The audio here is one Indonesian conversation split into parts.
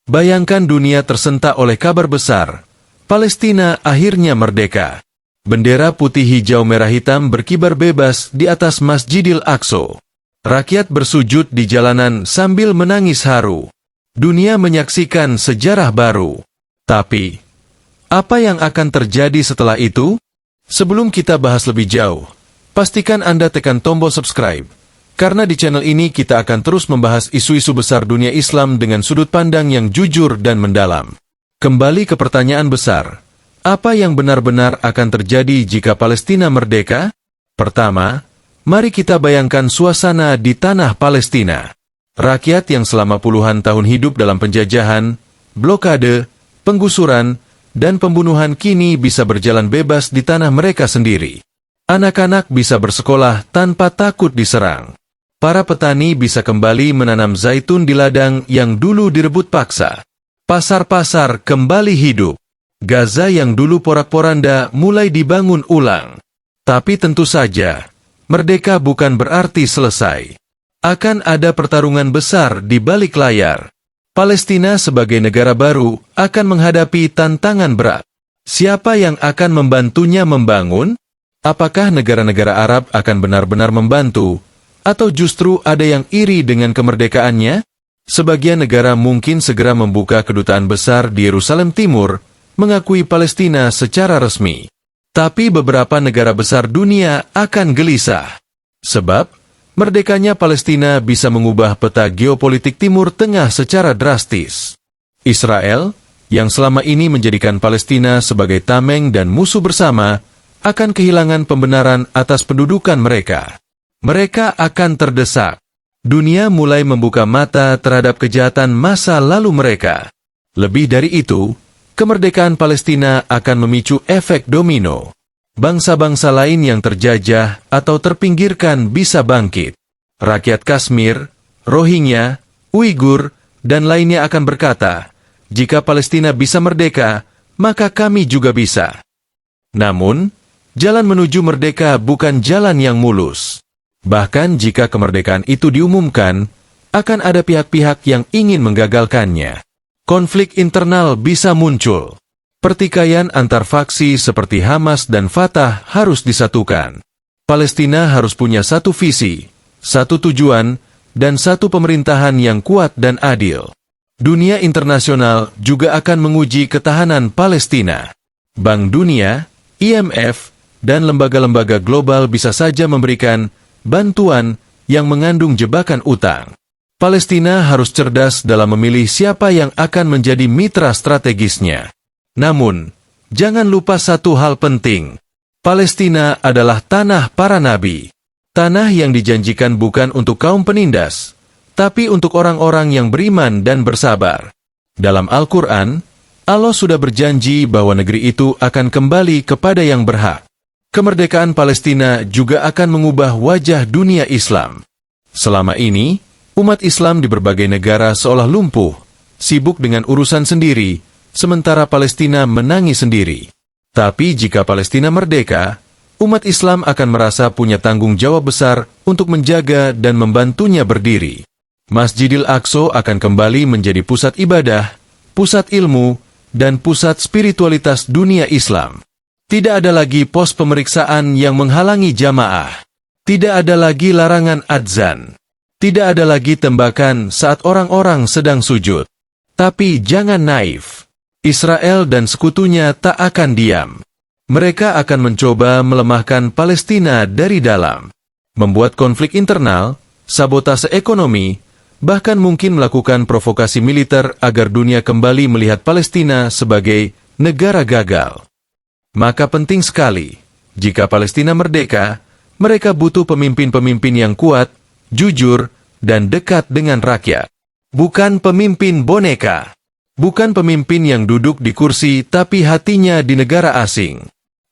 Bayangkan dunia tersentak oleh kabar besar. Palestina akhirnya merdeka. Bendera putih hijau merah hitam berkibar bebas di atas Masjidil Aqsa. Rakyat bersujud di jalanan sambil menangis haru. Dunia menyaksikan sejarah baru. Tapi, apa yang akan terjadi setelah itu? Sebelum kita bahas lebih jauh, pastikan Anda tekan tombol subscribe. Karena di channel ini kita akan terus membahas isu-isu besar dunia Islam dengan sudut pandang yang jujur dan mendalam. Kembali ke pertanyaan besar. Apa yang benar-benar akan terjadi jika Palestina merdeka? Pertama, mari kita bayangkan suasana di tanah Palestina. Rakyat yang selama puluhan tahun hidup dalam penjajahan, blokade, penggusuran, dan pembunuhan kini bisa berjalan bebas di tanah mereka sendiri. Anak-anak bisa bersekolah tanpa takut diserang. Para petani bisa kembali menanam zaitun di ladang yang dulu direbut paksa. Pasar-pasar kembali hidup. Gaza yang dulu porak-poranda mulai dibangun ulang. Tapi tentu saja, merdeka bukan berarti selesai. Akan ada pertarungan besar di balik layar. Palestina sebagai negara baru akan menghadapi tantangan berat. Siapa yang akan membantunya membangun? Apakah negara-negara Arab akan benar-benar membantu? Atau justru ada yang iri dengan kemerdekaannya? Sebagian negara mungkin segera membuka kedutaan besar di Yerusalem Timur, mengakui Palestina secara resmi. Tapi beberapa negara besar dunia akan gelisah. Sebab, merdekanya Palestina bisa mengubah peta geopolitik Timur Tengah secara drastis. Israel, yang selama ini menjadikan Palestina sebagai tameng dan musuh bersama, akan kehilangan pembenaran atas pendudukan mereka. Mereka akan terdesak. Dunia mulai membuka mata terhadap kejahatan masa lalu mereka. Lebih dari itu, kemerdekaan Palestina akan memicu efek domino. Bangsa-bangsa lain yang terjajah atau terpinggirkan bisa bangkit. Rakyat Kashmir, Rohingya, Uighur, dan lainnya akan berkata, jika Palestina bisa merdeka, maka kami juga bisa. Namun, jalan menuju merdeka bukan jalan yang mulus. Bahkan jika kemerdekaan itu diumumkan, akan ada pihak-pihak yang ingin menggagalkannya. Konflik internal bisa muncul. Pertikaian antar faksi seperti Hamas dan Fatah harus disatukan. Palestina harus punya satu visi, satu tujuan, dan satu pemerintahan yang kuat dan adil. Dunia internasional juga akan menguji ketahanan Palestina. Bank Dunia, IMF, dan lembaga-lembaga global bisa saja memberikan bantuan yang mengandung jebakan utang. Palestina harus cerdas dalam memilih siapa yang akan menjadi mitra strategisnya. Namun, jangan lupa satu hal penting. Palestina adalah tanah para nabi. Tanah yang dijanjikan bukan untuk kaum penindas, tapi untuk orang-orang yang beriman dan bersabar. Dalam Al-Quran, Allah sudah berjanji bahwa negeri itu akan kembali kepada yang berhak. Kemerdekaan Palestina juga akan mengubah wajah dunia Islam. Selama ini, umat Islam di berbagai negara seolah lumpuh, sibuk dengan urusan sendiri, sementara Palestina menangis sendiri. Tapi jika Palestina merdeka, umat Islam akan merasa punya tanggung jawab besar untuk menjaga dan membantunya berdiri. Masjidil Aqsa akan kembali menjadi pusat ibadah, pusat ilmu, dan pusat spiritualitas dunia Islam. Tidak ada lagi pos pemeriksaan yang menghalangi jamaah. Tidak ada lagi larangan adzan. Tidak ada lagi tembakan saat orang-orang sedang sujud. Tapi jangan naif. Israel dan sekutunya tak akan diam. Mereka akan mencoba melemahkan Palestina dari dalam. Membuat konflik internal, sabotase ekonomi, bahkan mungkin melakukan provokasi militer agar dunia kembali melihat Palestina sebagai negara gagal. Maka penting sekali, jika Palestina merdeka, mereka butuh pemimpin-pemimpin yang kuat, jujur, dan dekat dengan rakyat. Bukan pemimpin boneka. Bukan pemimpin yang duduk di kursi tapi hatinya di negara asing.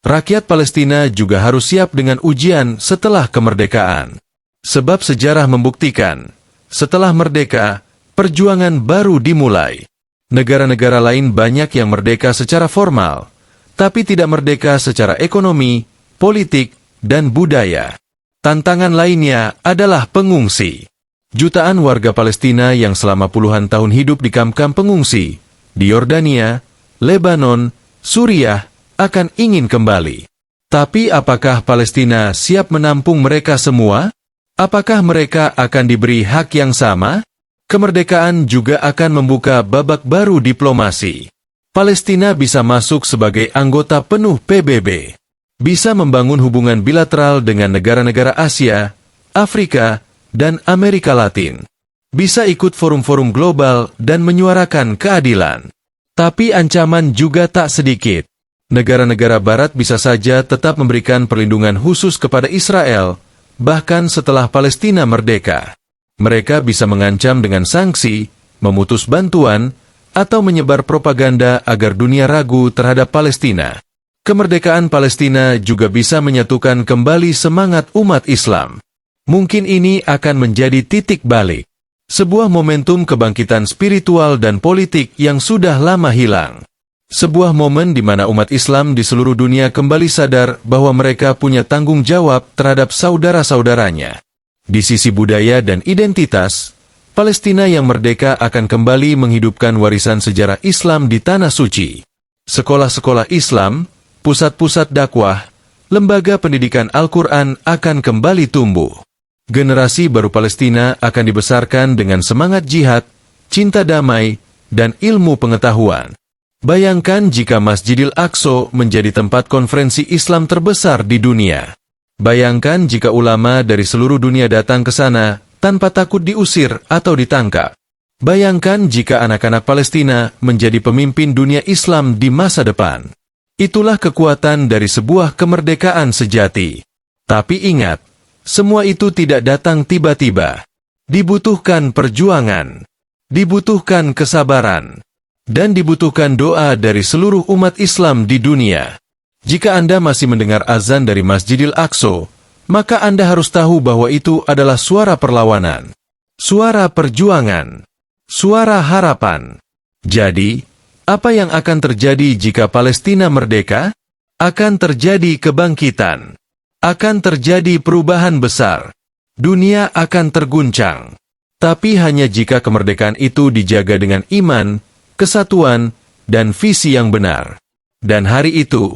Rakyat Palestina juga harus siap dengan ujian setelah kemerdekaan. Sebab sejarah membuktikan, setelah merdeka, perjuangan baru dimulai. Negara-negara lain banyak yang merdeka secara formal, tapi tidak merdeka secara ekonomi, politik, dan budaya. Tantangan lainnya adalah pengungsi. Jutaan warga Palestina yang selama puluhan tahun hidup di kamp-kamp pengungsi, di Yordania, Lebanon, Suriah, akan ingin kembali. Tapi apakah Palestina siap menampung mereka semua? Apakah mereka akan diberi hak yang sama? Kemerdekaan juga akan membuka babak baru diplomasi. Palestina bisa masuk sebagai anggota penuh PBB. Bisa membangun hubungan bilateral dengan negara-negara Asia, Afrika, dan Amerika Latin. Bisa ikut forum-forum global dan menyuarakan keadilan. Tapi ancaman juga tak sedikit. Negara-negara Barat bisa saja tetap memberikan perlindungan khusus kepada Israel, bahkan setelah Palestina merdeka. Mereka bisa mengancam dengan sanksi, memutus bantuan, atau menyebar propaganda agar dunia ragu terhadap Palestina. Kemerdekaan Palestina juga bisa menyatukan kembali semangat umat Islam. Mungkin ini akan menjadi titik balik. Sebuah momentum kebangkitan spiritual dan politik yang sudah lama hilang. Sebuah momen di mana umat Islam di seluruh dunia kembali sadar bahwa mereka punya tanggung jawab terhadap saudara-saudaranya. Di sisi budaya dan identitas, Palestina yang merdeka akan kembali menghidupkan warisan sejarah Islam di Tanah Suci. Sekolah-sekolah Islam, pusat-pusat dakwah, lembaga pendidikan Al-Quran akan kembali tumbuh. Generasi baru Palestina akan dibesarkan dengan semangat jihad, cinta damai, dan ilmu pengetahuan. Bayangkan jika Masjidil Aqsa menjadi tempat konferensi Islam terbesar di dunia. Bayangkan jika ulama dari seluruh dunia datang ke sana tanpa takut diusir atau ditangkap. Bayangkan jika anak-anak Palestina menjadi pemimpin dunia Islam di masa depan. Itulah kekuatan dari sebuah kemerdekaan sejati. Tapi ingat, semua itu tidak datang tiba-tiba. Dibutuhkan perjuangan, dibutuhkan kesabaran, dan dibutuhkan doa dari seluruh umat Islam di dunia. Jika Anda masih mendengar azan dari Masjidil Aqsa, maka Anda harus tahu bahwa itu adalah suara perlawanan, suara perjuangan, suara harapan. Jadi, apa yang akan terjadi jika Palestina merdeka? Akan terjadi kebangkitan. Akan terjadi perubahan besar. Dunia akan terguncang. Tapi hanya jika kemerdekaan itu dijaga dengan iman, kesatuan, dan visi yang benar. Dan hari itu,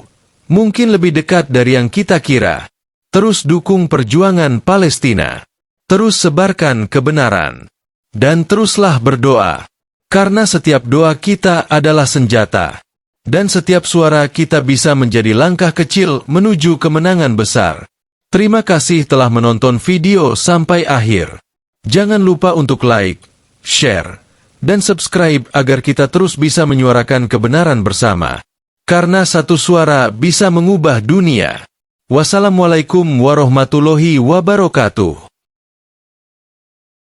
mungkin lebih dekat dari yang kita kira. Terus dukung perjuangan Palestina. Terus sebarkan kebenaran. Dan teruslah berdoa. Karena setiap doa kita adalah senjata. Dan setiap suara kita bisa menjadi langkah kecil menuju kemenangan besar. Terima kasih telah menonton video sampai akhir. Jangan lupa untuk like, share, dan subscribe agar kita terus bisa menyuarakan kebenaran bersama. Karena satu suara bisa mengubah dunia. Wassalamualaikum warahmatullahi wabarakatuh.